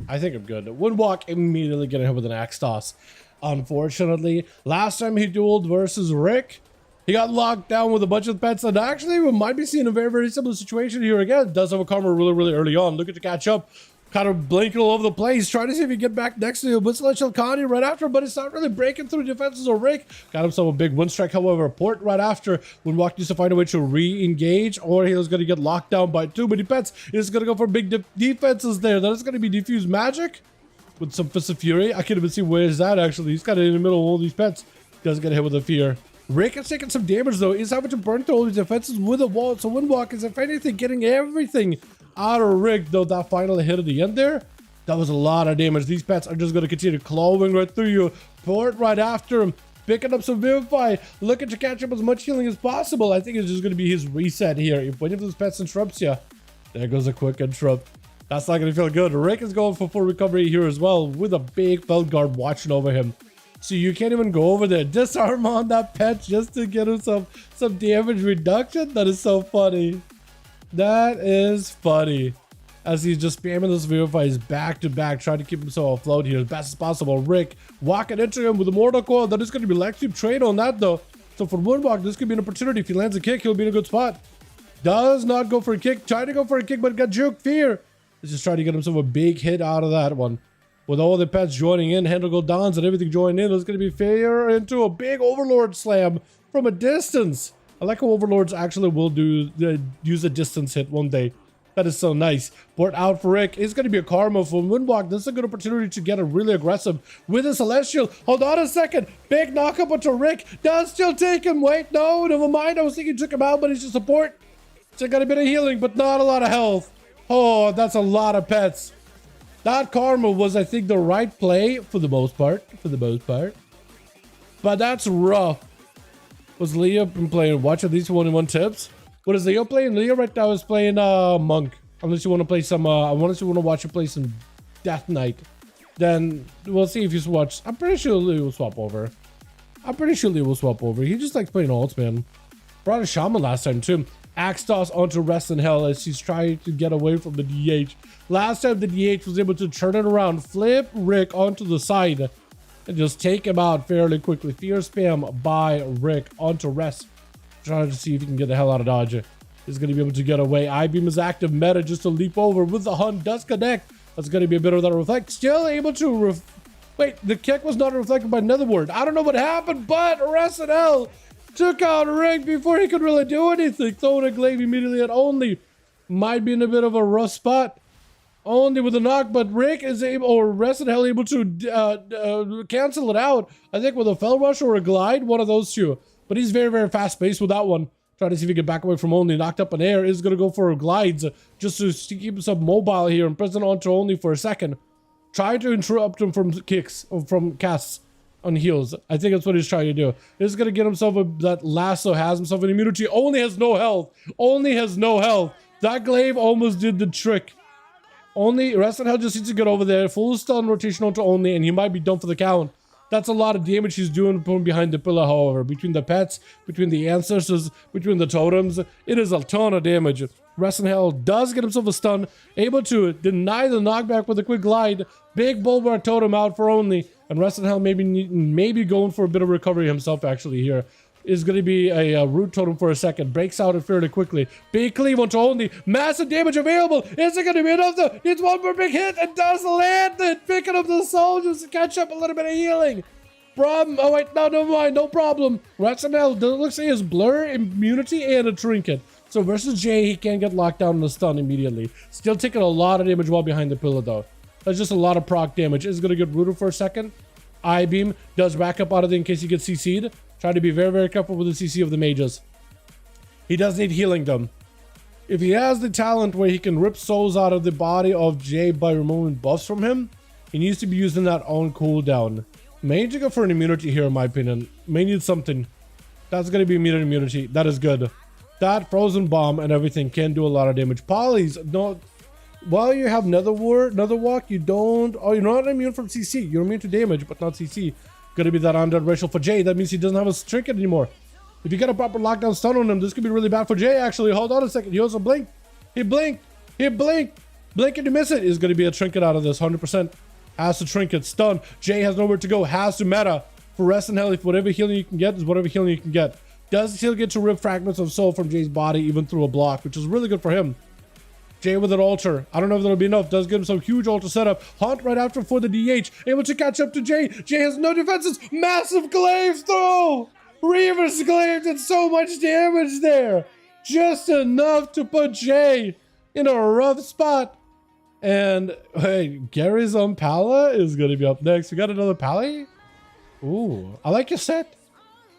I think I'm good. Windwalk immediately getting hit with an axe toss. Unfortunately, last time he dueled versus Rick, he got locked down with a bunch of pets, and actually we might be seeing a very, very similar situation here again. Does have a karma really, really early on. Looking to catch up, kind of blinking all over the place, trying to see if he can get back next to him. But Celestial Connie right after, but it's not really breaking through defenses of Rick. Got himself a big one strike, however, port right after. Windwalk needs to find a way to re-engage, or he was going to get locked down by too many pets. He's going to go for big defenses there. That is going to be Diffuse Magic with some Fist of Fury. I can't even see where is that actually. He's kind of in the middle of all these pets. Does get hit with a Fear. Rick is taking some damage though. He's having to burn through all these defenses with a wall. So Windwalk is, if anything, getting everything out of Rick, though that final hit at the end there, that was a lot of damage. These pets are just going to continue clawing right through you. Port right after him. Picking up some Vivify. Looking to catch up as much healing as possible. I think it's just going to be his reset here. If one of those pets interrupts you, there goes a quick interrupt. That's not going to feel good. Rick is going for full recovery here as well, with a big belt guard watching over him. So you can't even go over there. Disarm on that pet just to get him some damage reduction. That is so funny. That is funny. As he's just spamming those Vivifies back to back, trying to keep himself afloat here as best as possible. Rick walking into him with a Mortal Coil. That is going to be Leg Sweep trade on that though. So for Windwalk, this could be an opportunity. If he lands a kick, he'll be in a good spot. Does not go for a kick. Trying to go for a kick, but got Juke Fear. He's just trying to get himself a big hit out of that one. With all the pets joining in, Handle Go Downs and everything joining in, there's going to be Fair into a big Overlord slam from a distance. I like how Overlords actually will use a distance hit one day. That is so nice. Port out for Rick. It's going to be a karma for Windwalk. This is a good opportunity to get a really aggressive with a Celestial. Hold on a second. Big knockup onto Rick. Does still take him. Wait, no, never mind. I was thinking he took him out, but he's just support. So got a bit of healing, but not a lot of health. Oh, that's a lot of pets. That karma was, I think, the right play for the most part. But that's rough. Was Leo been playing watch at least 1v1 tips? What is Leo playing? Leo right now is playing Monk. Unless you want to play some unless you want to watch him play some Death Knight. Then we'll see if you watch. I'm pretty sure Leo will swap over. He just likes playing ults, man. Brought a Shaman last time too. Axe toss onto Rest in Hell as he's trying to get away from the DH. Last time the DH was able to turn it around, flip Rick onto the side, and just take him out fairly quickly. Fear spam by Rick onto Rest. Trying to see if he can get the hell out of dodge. He's going to be able to get away. I-beam is active. Meta just to leap over with the hunt. Does connect. That's going to be a bit of that reflect. Still able to wait, the kick was not reflected by Netherward. I don't know what happened, but Rest in Hell took out Rick before he could really do anything. Throwing a glaive immediately at Only. Might be in a bit of a rough spot. Only with a knock, but Rick is able, or Rest in Hell able to cancel it out. I think with a Fell Rush or a Glide, one of those two. But he's very, very fast paced with that one. Trying to see if he can back away from Only. Knocked up in air. Is going to go for glides just to keep himself mobile here and present onto Only for a second. Trying to interrupt him from kicks, or from casts on heals. I think that's what he's trying to do. He's going to get himself that lasso, has himself an immunity. Only has no health. That glaive almost did the trick. Only Rest in Hell just needs to get over there. Full stun rotation onto Only, and he might be done for the count. That's a lot of damage he's doing from behind the pillar, however. Between the pets, between the ancestors, between the totems, it is a ton of damage. Rest in Hell does get himself a stun, able to deny the knockback with a quick glide. Big Bulwark totem out for Only, and Rest in Hell maybe going for a bit of recovery himself actually here. Is going to be a root totem for a second. Breaks out it fairly quickly. Big cleave onto Only. Massive damage available. Is it going to be enough though? Needs one more big hit and does land it. Picking up the soldiers to catch up a little bit of healing. Problem. Oh wait, no, never mind. No problem. Rest in Hell looks like he has blur, immunity, and a trinket. So versus Jay, he can't get locked down in the stun immediately. Still taking a lot of damage while behind the pillar though. That's just a lot of proc damage. Is going to get rooted for a second. I-beam does back up out of it in case he gets CC'd. Try to be very, very careful with the CC of the mages. He does need healing them. If he has the talent where he can rip souls out of the body of Jay by removing buffs from him, he needs to be using that on cooldown. May need to go for an immunity here in my opinion. May need something. That's going to be immediate immunity. That is good. That frozen bomb and everything can do a lot of damage. Polys, no. While you have Netherwalk, you don't. Oh, you're not immune from CC. You're immune to damage, but not CC. Gonna be that undead racial for Jay. That means he doesn't have a trinket anymore. If you get a proper lockdown stun on him, this could be really bad for Jay, actually. Hold on a second. He also blinked. He blinked. Blink and you miss it is going to be a trinket out of this, 100%. Has to trinket, stun. Jay has nowhere to go, has to meta. For rest in hell, if whatever healing you can get is whatever healing you can get. Does still get to rip fragments of soul from Jay's body, even through a block, which is really good for him. Jay with an altar. I don't know if that'll be enough. Does give him some huge altar setup. Hunt right after for the DH. Able to catch up to Jay. Jay has no defenses. Massive glaive throw. Reaver's glaive did so much damage there. Just enough to put Jay in a rough spot. And hey, Gary's on Pala is going to be up next. We got another Pally. Ooh, I like your set.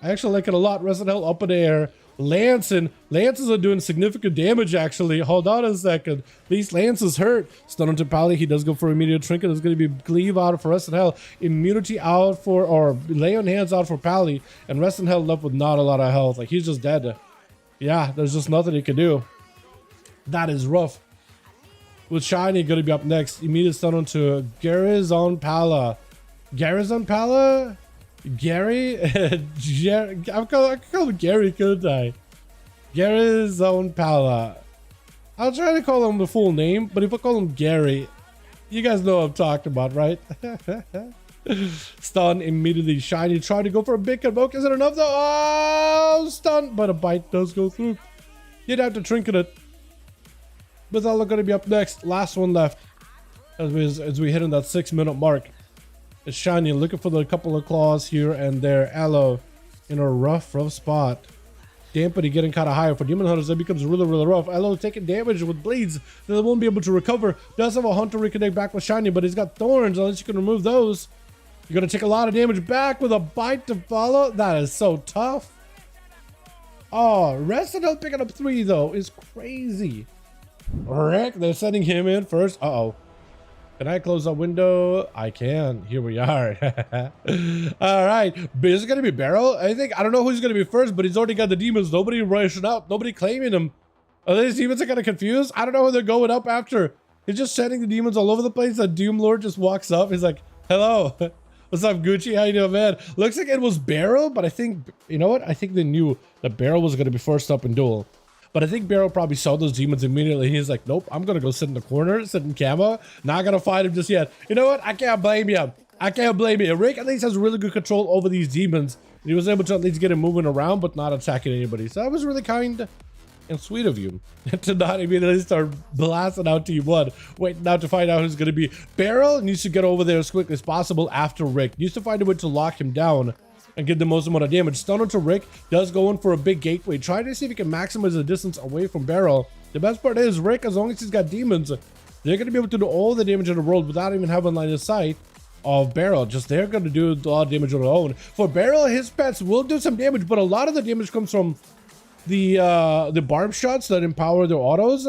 I actually like it a lot. Resident Hell up in the air. Lances are doing significant damage, actually. Hold on a second. These lances hurt. Stun onto Pally. He does go for immediate trinket. It's going to be cleave out for Rest in Hell. Immunity out for, or lay on hands out for Pally. And Rest in Hell left with not a lot of health. Like, he's just dead. Yeah, there's just nothing he can do. That is rough. With Shiny going to be up next. Immediate stun onto Garizon Pala. Garizon Pala? Gary? I call him Gary, couldn't I? Garizon Pala. I'll try to call him the full name, but if I call him Gary, you guys know what I'm talking about, right? Stun immediately. Shiny trying to go for a big convoke. Is it enough though? Oh, stun, but a bite does go through. You'd have to trinket it. But that's going to be up next. Last one left as we hit on that 6-minute mark. It's Shiny looking for the couple of claws here and there. Aloe in a rough spot. Dampity getting kind of higher for Demon Hunters. That becomes really rough. Aloe taking damage with bleeds. They won't be able to recover. Does have a Hunter reconnect back with Shiny, but he's got thorns. Unless you can remove those, you're going to take a lot of damage back with a bite to follow. That is so tough. Oh, Resident picking up 3 though is crazy. Rick, they're sending him in first. Uh-oh. Can I close that window? I can. Here we are. All right. Is it going to be Barrel? I don't know who's going to be first, but he's already got the demons. Nobody rushing out. Nobody claiming him. Are these demons kind of confused? I don't know who they're going up after. He's just sending the demons all over the place. The Doom Lord just walks up. He's like, hello. What's up, Gucci? How you doing, man? Looks like it was Barrel, but I think, you know what? I think they knew that Barrel was going to be first up in duel. But I think Barrel probably saw those demons immediately. He's like, nope, I'm going to go sit in the corner, sit in camo. Not going to fight him just yet. You know what? I can't blame you. I can't blame you. Rick at least has really good control over these demons. And he was able to at least get him moving around, but not attacking anybody. So that was really kind and sweet of you to not immediately start blasting out Team 1. Wait, now to find out who's going to be. Barrel needs to get over there as quickly as possible after Rick. Needs to find a way to lock him down and get the most amount of damage. Stun onto Rick, does go in for a big gateway. Trying to see if he can maximize the distance away from Barrel. The best part is Rick, as long as he's got demons, they're going to be able to do all the damage in the world without even having line of sight of Barrel. Just they're going to do a lot of damage on their own. For Barrel, his pets will do some damage, but a lot of the damage comes from the barb shots that empower their autos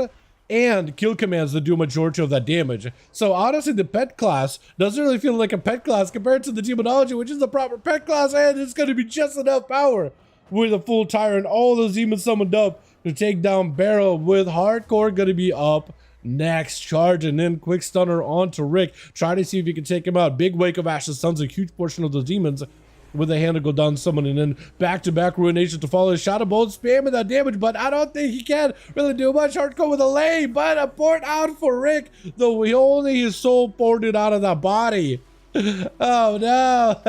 and kill commands that do a majority of that damage. So honestly, the pet class doesn't really feel like a pet class compared to the demonology, which is the proper pet class, and it's going to be just enough power with a full tyrant, all those demons summoned up to take down Barrel. With Hardcore going to be up next, charge and then quick stunner onto Rick. Try to see if you can take him out. Big Wake of Ashes stuns a huge portion of those demons with a hand to go down summoning, and then back-to-back Ruination to follow. Shadow Bolt spamming that damage, but I don't think he can really do much. Hardcore with a lay, but a port out for Rick, though he only his soul ported out of that body. Oh no.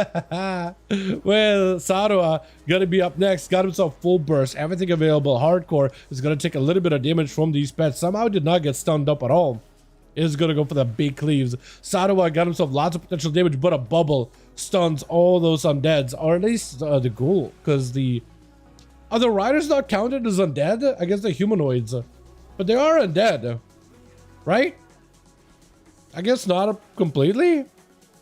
Well, Sarua gonna be up next. Got himself full burst, everything available. Hardcore is gonna take a little bit of damage from these pets. Somehow did not get stunned up at all. Is gonna go for the big cleaves. Sarua got himself lots of potential damage, but a bubble stuns all those undeads, or at least the ghoul, because are the riders not counted as undead? I guess the humanoids, but they are undead, right? I guess not completely.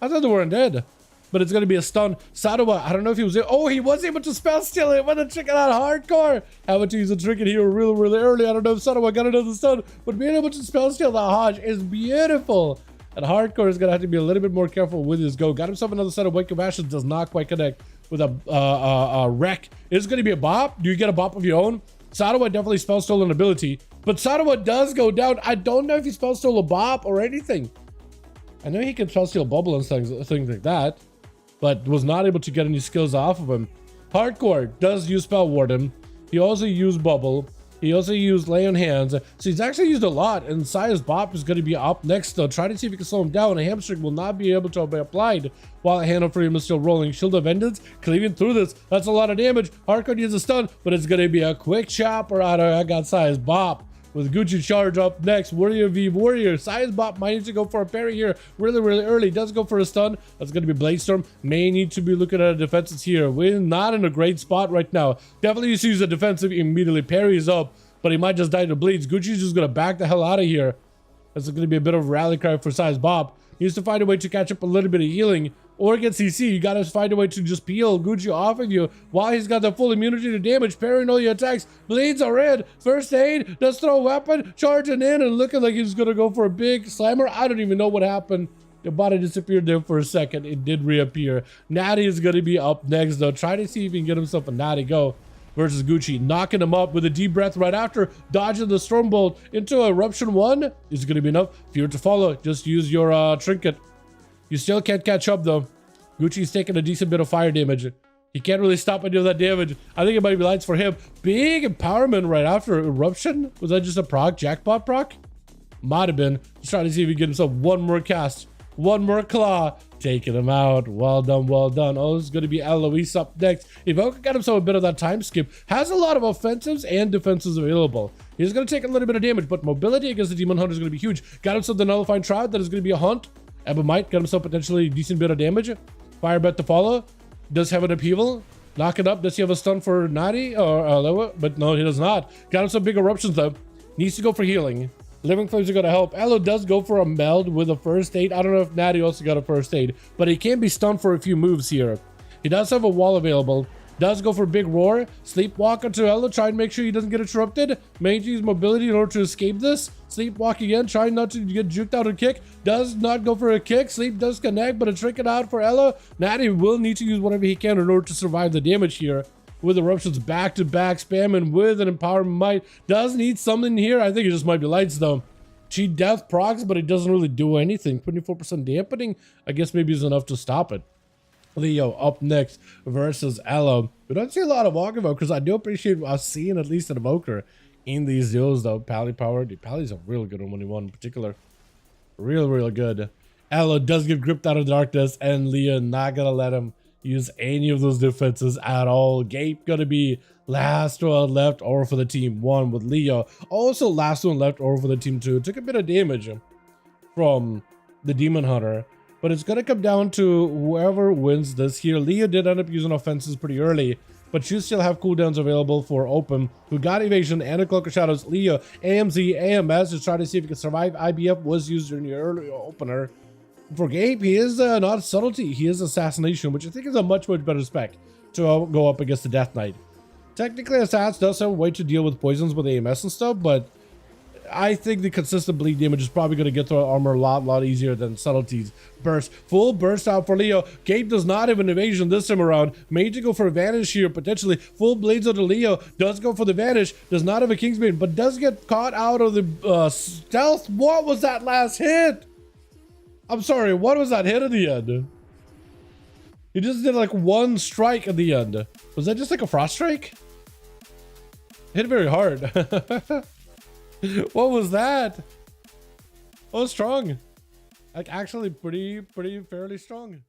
I thought they were undead, but it's gonna be a stun. Sadova, I don't know if he was he was able to spell steal it. What a trick out Hardcore. Having to use a trinket here really early. I don't know if Sadova got another stun, but being able to spell steal the Hodge is beautiful. And Hardcore is going to have to be a little bit more careful with his go. Got himself another set of Wake of Ashes. Does not quite connect with a wreck. Is going to be a bop. Do you get a bop of your own? Sadawa definitely spell stole an ability. But Sadawa does go down. I don't know if he spell stole a bop or anything. I know he can spell steal bubble and things like that. But was not able to get any skills off of him. Hardcore does use Spell Warden. He also used Bubble. He also used Lay on Hands. So he's actually used a lot, and Si's Bop is going to be up next though. Try to see if he can slow him down. A hamstring will not be able to be applied while a Hand of Freedom is still rolling. Shield of Vengeance, cleaving through this. That's a lot of damage. Hardcore needs a stun, but it's going to be a quick chopper out of I got Si's Bop. With Gucci charge up next, Warrior v Warrior. Si's Bop might need to go for a parry here really early. Does go for a stun. That's going to be Blade Storm. May need to be looking at defenses here. We're not in a great spot right now. Definitely needs to use a defensive immediately. Parries up, but he might just die to bleeds. Gucci's just going to back the hell out of here. That's going to be a bit of a rally cry for Si's Bop. He needs to find a way to catch up a little bit of healing. Or get CC, you gotta find a way to just peel Gucci off of you while he's got the full immunity to damage, parrying all your attacks. Bleeds are in. First aid, does throw a weapon, charging in and looking like he's gonna go for a big slammer. I don't even know what happened. The body disappeared there for a second. It did reappear. Natty is gonna be up next though. Try to see if he can get himself a Natty go versus Gucci, knocking him up with a deep breath right after, dodging the Storm Bolt into Eruption 1 is gonna be enough. Fear to follow. Just use your trinket. You still can't catch up though. Gucci's taking a decent bit of fire damage. He can't really stop any of that damage. I think it might be lights for him. Big empowerment right after Eruption. Was that just a proc? Jackpot proc? Might have been. Just trying to see if he can get himself one more cast. One more claw. Taking him out. Well done, well done. Oh, this is going to be Eloise up next. Evoker got himself a bit of that time skip. Has a lot of offensives and defenses available. He's going to take a little bit of damage, but mobility against the Demon Hunter is going to be huge. Got himself the Nullifying Shroud. That is going to be a hunt. Ebba might get himself potentially a decent bit of damage. Fire bet to follow. Does have an upheaval. Knock it up. Does he have a stun for Natty or Loa? But no, he does not. Got him some big eruptions though. Needs to go for healing. Living Flames are going to help. Elo does go for a meld with a first aid. I don't know if Natty also got a first aid, but he can be stunned for a few moves here. He does have a wall available. Does go for big roar. Sleepwalker to Elo. Try and make sure he doesn't get interrupted. Maintains mobility in order to escape this. Sleepwalk again. Try not to get juked out and kick. Does not go for a kick. Sleep does connect, but a trinket out for Elo. Natty will need to use whatever he can in order to survive the damage here. With eruptions back to back, spamming with an empowerment might. Does need something here. I think it just might be lights though. Cheat death procs, but it doesn't really do anything. 24% dampening, I guess maybe is enough to stop it. Leo up next versus Elo. We don't see a lot of walk evokers. I do appreciate us seeing at least an evoker in these duels though. Pally power. Dude, Pally's a real good one in particular. Real good. Elo does get gripped out of darkness, and Leo not gonna let him use any of those defenses at all. Gape gonna be last one left over for the team one with Leo. Also last one left over for the team two. Took a bit of damage from the Demon Hunter. But it's going to come down to whoever wins this here. Leo did end up using offenses pretty early, but you still have cooldowns available for Open, who got evasion and a Cloak of Shadows. Leo, AMZ, AMS to try to see if he can survive. IBF was used during the early opener. For Gabe, he is not subtlety, he is assassination, which I think is a much better spec to go up against the Death Knight. Technically, Assass does have a way to deal with poisons with AMS and stuff, but I think the consistent bleed damage is probably going to get through armor a lot easier than subtleties. Burst. Full burst out for Leo. Gabe does not have an evasion this time around. Made to go for a vanish here, potentially. Full blades onto Leo. Does go for the vanish. Does not have a Kingsbane, but does get caught out of the stealth. What was that last hit? I'm sorry, what was that hit at the end? He just did like one strike at the end. Was that just like a frost strike? Hit very hard. What was that? Oh, strong. Like actually pretty fairly strong.